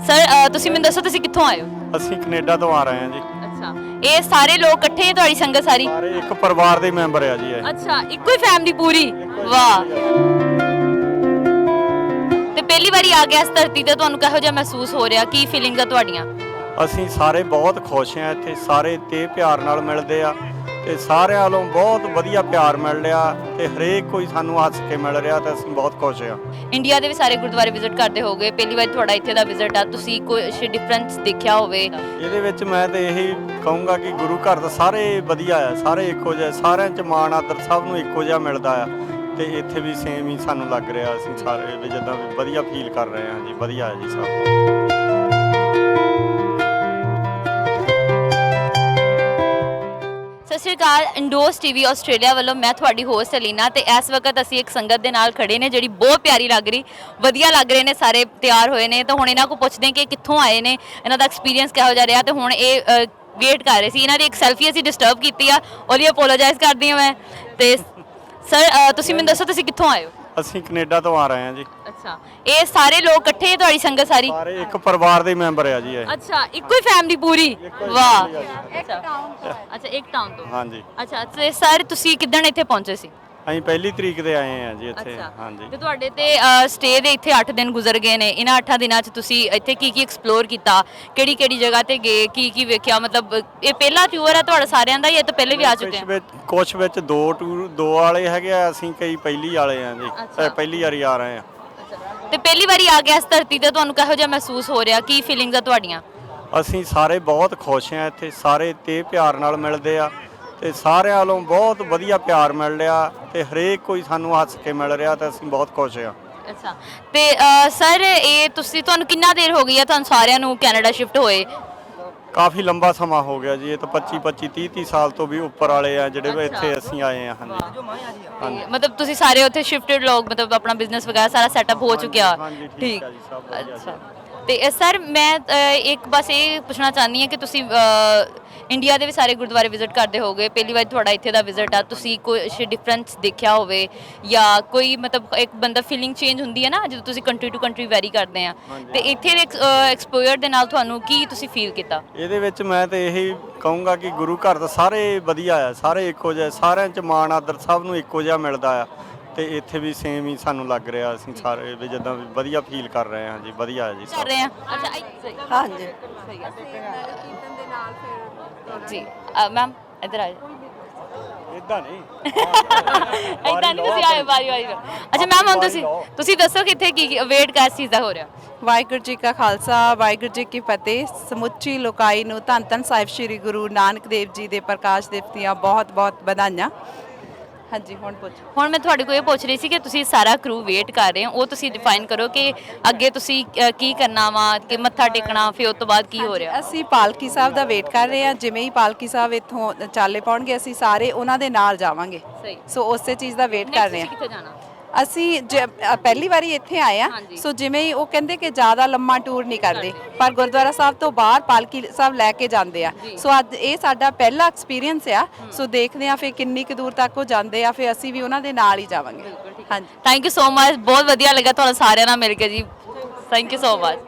Sir ਤੁਸੀਂ ਮੈਨੂੰ ਦੱਸੋ ਤੁਸੀਂ ਕਿੱਥੋਂ ਆਏ ਹੋ? ਅਸੀਂ ਕੈਨੇਡਾ ਤੋਂ ਆ ਰਹੇ ਹਾਂ ਜੀ। ਅੱਛਾ, ਇਹ ਸਾਰੇ ਲੋਕ ਇਕੱਠੇ ਤੁਹਾਡੀ ਸੰਗਤ ਸਾਰੀ? ਸਾਰੇ ਇੱਕ ਪਰਿਵਾਰ ਦੇ ਮੈਂਬਰ ਆ ਜੀ ਇਹ। ਅੱਛਾ, ਇੱਕੋ ਹੀ ਫੈਮਿਲੀ ਪੂਰੀ? ਵਾਹ। ਤੇ ਪਹਿਲੀ ਵਾਰੀ ਆ ਗਿਆ ਇਸ ਧਰਤੀ ਤੇ ਤੁਹਾਨੂੰ ਕਿਹੋ ਜਿਹਾ ਮਹਿਸੂਸ ਹੋ ਰਿਹਾ, ਕੀ ਫੀਲਿੰਗਸ ਆ ਤੁਹਾਡੀਆਂ? ਅਸੀਂ ਸਾਰੇ ਬਹੁਤ ਖੁਸ਼ ਹਾਂ, ਇੱਥੇ ਸਾਰੇ ਤੇ ਪਿਆਰ ਨਾਲ ਮਿਲਦੇ ਆ ਤੇ ਸਾਰਿਆਂ ਵੱਲੋਂ ਬਹੁਤ ਵਧੀਆ ਪਿਆਰ ਮਿਲ ਰਿਹਾ ਤੇ ਹਰੇਕ ਕੋਈ ਸਾਨੂੰ ਹੱਸ ਕੇ ਮਿਲ ਰਿਹਾ ਤੇ ਅਸੀਂ ਬਹੁਤ ਖੁਸ਼ ਹਾਂ। ਇੰਡੀਆ ਦੇ ਵੀ ਸਾਰੇ ਗੁਰਦੁਆਰੇ ਵਿਜ਼ਿਟ ਕਰਦੇ ਹੋਗੇ, ਪਹਿਲੀ ਵਾਰ ਤੁਹਾਡਾ ਇੱਥੇ ਦਾ ਵਿਜ਼ਿਟ ਆ, ਤੁਸੀਂ ਕੁਝ ਡਿਫਰੈਂਸ ਦੇਖਿਆ ਹੋਵੇ? ਇਹਦੇ ਵਿੱਚ ਮੈਂ ਤੇ ਇਹੀ ਕਹੂੰਗਾ ਕਿ ਗੁਰੂ ਘਰ ਦਾ ਸਾਰੇ ਵਧੀਆ ਆ, ਸਾਰੇ ਇੱਕੋ ਜਿਹੇ, ਸਾਰਿਆਂ 'ਚ ਮਾਣ ਆਦਰ ਸਭ ਨੂੰ ਇੱਕੋ ਜਿਹਾ ਮਿਲਦਾ ਆ ਤੇ ਇੱਥੇ ਵੀ ਸੇਮ ਹੀ ਸਾਨੂੰ ਲੱਗ ਰਿਹਾ, ਅਸੀਂ ਸਾਰੇ ਵੀ ਜਿੱਦਾਂ ਵੀ ਵਧੀਆ ਫੀਲ ਕਰ ਰਹੇ ਹਾਂ ਜੀ, ਵਧੀਆ ਹੈ ਜੀ ਸਭ। ਸਤਿ ਸ਼੍ਰੀ ਅਕਾਲ, ਇੰਡੋਸ ਟੀਵੀ ਆਸਟ੍ਰੇਲੀਆ ਵੱਲੋਂ ਮੈਂ ਤੁਹਾਡੀ ਹੋਸਟ ਅਲੀਨਾ ਤੇ ਇਸ ਵਕਤ ਅਸੀਂ ਇੱਕ ਸੰਗਤ ਦੇ ਨਾਲ ਖੜੇ ਨੇ ਜਿਹੜੀ ਬਹੁਤ ਪਿਆਰੀ ਲੱਗ ਰਹੀ, ਵਧੀਆ ਲੱਗ ਰਹੇ ਨੇ, ਸਾਰੇ ਤਿਆਰ ਹੋਏ ਨੇ। ਤਾਂ ਹੁਣ ਇਹਨਾਂ ਕੋਲ ਪੁੱਛਦੇ ਕਿ ਕਿੱਥੋਂ ਆਏ ਨੇ, ਇਹਨਾਂ ਦਾ ਐਕਸਪੀਰੀਅੰਸ ਕਿਹੋ ਜਿਹਾ ਰਿਹਾ। ਤੇ ਹੁਣ ਇਹ ਵੇਟ ਕਰ ਰਹੇ ਸੀ, ਇਹਨਾਂ ਦੀ ਇੱਕ ਸੈਲਫੀ ਅਸੀਂ ਡਿਸਟਰਬ ਕੀਤੀ ਆ, ਉਹਦੀ ਅਪੋਲੋਜਾਈਜ਼ ਕਰਦੀ ਹਾਂ ਮੈਂ। ਤੇ ਸਰ ਤੁਸੀਂ ਮੈਨੂੰ ਦੱਸੋ ਤੁਸੀਂ ਕਿੱਥੋਂ ਆਏ ਹੋ? ਅਸੀਂ ਕੈਨੇਡਾ ਤੋਂ ਆ ਰਹੇ ਹਾਂ ਜੀ। ਅੱਛਾ, ਇਹ ਸਾਰੇ ਲੋਕ ਇਕੱਠੇ ਤੁਹਾਡੀ ਸੰਗਤ ਸਾਰੀ? ਸਾਰੇ ਇੱਕ ਪਰਿਵਾਰ ਦੇ ਮੈਂਬਰ ਆ ਜੀ ਇਹ। ਅੱਛਾ, ਇੱਕੋ ਹੀ ਫੈਮਿਲੀ ਪੂਰੀ? ਵਾਹ। ਅੱਛਾ, ਇੱਕ ਟਾਊਨ ਤੋਂ? ਹਾਂਜੀ। ਅੱਛਾ, ਤੇ ਸਰ ਤੁਸੀਂ ਕਿੱਦਣ ਇੱਥੇ ਪਹੁੰਚੇ ਸੀ? ਅਸੀਂ ਪਹਿਲੀ ਤਰੀਕ ਦੇ ਆਏ ਹਾਂ ਜੀ ਇੱਥੇ। ਹਾਂਜੀ। ਤੇ ਤੁਹਾਡੇ ਤੇ ਸਟੇ ਦੇ ਇੱਥੇ 8 ਦਿਨ ਗੁਜ਼ਰ ਗਏ ਨੇ, ਇਹਨਾਂ 8 ਦਿਨਾਂ 'ਚ ਤੁਸੀਂ ਇੱਥੇ ਕੀ ਕੀ ਐਕਸਪਲੋਰ ਕੀਤਾ, ਕਿਹੜੀ ਕਿਹੜੀ ਜਗ੍ਹਾ ਤੇ ਗਏ, ਕੀ ਕੀ ਵੇਖਿਆ? ਮਤਲਬ ਇਹ ਪਹਿਲਾ ਟੂਰ ਹੈ ਤੁਹਾਡਾ ਸਾਰਿਆਂ ਦਾ ਜਾਂ ਇਹ ਤਾਂ ਪਹਿਲੇ ਵੀ ਆ ਚੁੱਕੇ ਆ? ਕੁਛ ਵਿੱਚ ਦੋ ਵਾਲੇ ਹੈਗੇ ਆ, ਅਸੀਂ ਕਈ ਪਹਿਲੀ ਵਾਲੇ ਆ ਜੀ, ਪਹਿਲੀ ਵਾਰੀ ਆ ਰਹੇ ਆ। ਤੇ ਪਹਿਲੀ ਵਾਰੀ ਆ ਗਿਆ ਇਸ ਧਰਤੀ ਤੇ ਤੁਹਾਨੂੰ ਕਿਹੋ ਜਿਹਾ ਮਹਿਸੂਸ ਹੋ ਰਿਹਾ, ਕੀ ਫੀਲਿੰਗਸ ਆ ਤੁਹਾਡੀਆਂ? ਅਸੀਂ ਸਾਰੇ ਬਹੁਤ ਖੁਸ਼ ਹਾਂ, ਇੱਥੇ ਸਾਰੇ ਤੇ ਪਿਆਰ ਨਾਲ ਮਿਲਦੇ ਆ ਤੇ ਸਾਰਿਆਂ ਵੱਲੋਂ ਬਹੁਤ ਵਧੀਆ ਪਿਆਰ ਮਿਲ ਰਿਹਾ ਤੇ ਹਰੇਕ ਕੋਈ ਸਾਨੂੰ ਹੱਸ ਕੇ ਮਿਲ ਰਿਹਾ ਤੇ ਅਸੀਂ ਬਹੁਤ ਖੁਸ਼ ਹਾਂ। ਅੱਛਾ, ਤੇ ਸਰ ਇਹ ਤੁਹਾਨੂੰ ਕਿੰਨਾ ਦੇਰ ਹੋ ਗਈ ਆ ਤੁਹਾਨੂੰ ਸਾਰਿਆਂ ਨੂੰ ਕੈਨੇਡਾ ਸ਼ਿਫਟ ਹੋਏ? ਕਾਫੀ ਲੰਬਾ ਸਮਾਂ ਹੋ ਗਿਆ ਜੀ, ਇਹ ਤਾਂ 25 30 ਸਾਲ ਤੋਂ ਵੀ ਉੱਪਰ ਵਾਲੇ ਆ ਜਿਹੜੇ ਇੱਥੇ ਅਸੀਂ ਆਏ ਆ। ਹਾਂਜੀ। ਮਤਲਬ ਤੁਸੀਂ ਸਾਰੇ ਉੱਥੇ ਸ਼ਿਫਟਡ ਲੋਕ, ਮਤਲਬ ਆਪਣਾ ਬਿਜ਼ਨਸ ਵਗੈਰਾ ਸਾਰਾ ਸੈਟਅਪ ਹੋ ਚੁੱਕਿਆ? ਠੀਕ ਹੈ ਜੀ, ਸਭ ਵਧੀਆ। ਅੱਛਾ, ਤੇ ਸਰ ਮੈਂ ਇੱਕ ਬਸ ਇਹ ਪੁੱਛਣਾ ਚਾਹੁੰਦੀ ਹਾਂ ਕਿ ਤੁਸੀਂ ਇੰਡੀਆ ਦੇ ਵੀ ਸਾਰੇ ਗੁਰਦੁਆਰੇ ਵਿਜ਼ਿਟ ਕਰਦੇ ਹੋਗੇ, ਪਹਿਲੀ ਵਾਰ ਤੁਹਾਡਾ ਇੱਥੇ ਦਾ ਵਿਜ਼ਿਟ ਆ, ਤੁਸੀਂ ਕੁਝ ਡਿਫਰੈਂਸ ਦੇਖਿਆ ਹੋਵੇ ਜਾਂ ਕੋਈ ਮਤਲਬ ਇੱਕ ਬੰਦਾ ਫੀਲਿੰਗ ਚੇਂਜ ਹੁੰਦੀ ਹੈ ਨਾ ਜਦੋਂ ਤੁਸੀਂ ਕੰਟਰੀ ਟੂ ਕੰਟਰੀ ਵੈਰੀ ਕਰਦੇ ਆ, ਤੇ ਇੱਥੇ ਦੇ ਐਕਸਪੋਜ਼ਰ ਦੇ ਨਾਲ ਤੁਹਾਨੂੰ ਕੀ ਤੁਸੀਂ ਫੀਲ ਕੀਤਾ? ਇਹਦੇ ਵਿੱਚ ਮੈਂ ਤੇ ਇਹੀ ਕਹੂੰਗਾ ਕਿ ਗੁਰੂ ਘਰ ਦਾ ਸਾਰੇ ਵਧੀਆ ਆ, ਸਾਰੇ ਇੱਕੋ ਜਿਹੇ, ਸਾਰਿਆਂ 'ਚ ਮਾਣ ਆਦਰ ਸਭ ਨੂੰ ਇੱਕੋ ਜਿਹਾ ਮਿਲਦਾ ਆ ਤੇ ਇੱਥੇ ਵੀ ਸੇਮ ਹੀ ਸਾਨੂੰ ਲੱਗ ਰਿਹਾ, ਅਸੀਂ ਸਾਰੇ ਵੀ ਜਿੱਦਾਂ ਵੀ ਵਧੀਆ ਫੀਲ ਕਰ ਰਹੇ ਹਾਂ ਜੀ, ਵਧੀਆ ਹੈ ਜੀ ਕਰ ਰਹੇ ਆ। ਅੱਛਾ, ਹਾਂਜੀ ਸਹੀ ਹੈ ਜੀ। ਮੈਮ ਇੱਧਰ ਆ ਜਾਓ। ਇਦਾਂ ਨਹੀਂ ਇਦਾਂ ਨਹੀਂ, ਤੁਸੀਂ ਆਏ ਵਾਰੀ ਵਾਰੀ। ਅੱਛਾ ਮੈਮ, ਹੁਣ ਤੁਸੀਂ ਦੱਸੋ ਕਿ ਇੱਥੇ ਕੀ ਵੇਟ ਕਿਸ ਚੀਜ਼ ਦਾ ਹੋ ਰਿਹਾ? ਵਾਹਿਗੁਰੂ ਜੀ ਕਾ ਖਾਲਸਾ, ਵਾਹਿਗੁਰੂ ਜੀ ਕੀ ਫਤਿਹ। ਸਮੁੱਚੀ ਲੋਕਾਈ ਨੂੰ ਧੰਨ ਧੰਨ ਸਾਹਿਬ ਸ੍ਰੀ ਗੁਰੂ ਨਾਨਕ ਦੇਵ ਜੀ ਦੇ ਪ੍ਰਕਾਸ਼ ਦਿਵਸ ਦੀਆਂ ਬਹੁਤ ਬਹੁਤ ਵਧਾਈਆਂ। ਹਾਂਜੀ, ਹੁਣ ਮੈਂ ਤੁਹਾਡੇ ਕੋਲ ਇਹ ਪੁੱਛ ਰਹੀ ਸੀ ਕਿ ਤੁਸੀਂ ਸਾਰਾ ਕਰੂ ਵੇਟ ਕਰ ਰਹੇ ਹੋ, ਉਹ ਤੁਸੀਂ ਡਿਫਾਈਨ ਕਰੋ ਕਿ ਅੱਗੇ ਤੁਸੀਂ ਕੀ ਕਰਨਾ ਵਾ, ਕਿ ਮੱਥਾ ਟੇਕਣਾ, ਫਿਰ ਉਸ ਤੋਂ ਬਾਅਦ ਕੀ ਹੋ ਰਿਹਾ? ਅਸੀਂ ਪਾਲਕੀ ਸਾਹਿਬ ਦਾ ਵੇਟ ਕਰ ਰਹੇ ਹਾਂ। ਜਿਵੇਂ ਹੀ ਪਾਲਕੀ ਸਾਹਿਬ ਇੱਥੋਂ ਚਾਲੇ ਪਾਉਣਗੇ ਅਸੀਂ ਸਾਰੇ ਉਹਨਾਂ ਦੇ ਨਾਲ ਜਾਵਾਂਗੇ। ਸੋ ਉਸੇ ਚੀਜ਼ ਦਾ ਵੇਟ ਕਰ ਰਹੇ ਹਾਂ। ਕਿੱਥੇ ਜਾਣਾ? ਅਸੀਂ ਪਹਿਲੀ ਵਾਰੀ ਇੱਥੇ ਆਏ ਆ, ਸੋ ਜਿਵੇਂ ਹੀ ਉਹ ਕਹਿੰਦੇ ਕਿ ਜ਼ਿਆਦਾ ਲੰਮਾ ਟੂਰ ਨਹੀਂ ਕਰਦੇ, ਪਰ ਗੁਰਦੁਆਰਾ ਸਾਹਿਬ ਤੋਂ ਬਾਹਰ ਪਾਲਕੀ ਸਾਹਿਬ ਲੈ ਕੇ ਜਾਂਦੇ ਆ। ਸੋ ਅੱਜ ਇਹ ਸਾਡਾ ਪਹਿਲਾ ਐਕਸਪੀਰੀਅੰਸ ਆ। ਸੋ ਦੇਖਦੇ ਆ ਫਿਰ ਕਿੰਨੀ ਕੁ ਦੂਰ ਤੱਕ ਉਹ ਜਾਂਦੇ ਆ, ਫਿਰ ਅਸੀਂ ਵੀ ਉਹਨਾਂ ਦੇ ਨਾਲ ਹੀ ਜਾਵਾਂਗੇ। ਹਾਂਜੀ, ਥੈਂਕ ਯੂ ਸੋ ਮਚ, ਬਹੁਤ ਵਧੀਆ ਲੱਗਾ ਤੁਹਾਨੂੰ ਸਾਰਿਆਂ ਨਾਲ ਮਿਲ ਕੇ ਜੀ, ਥੈਂਕ ਯੂ ਸੋ ਮਚ।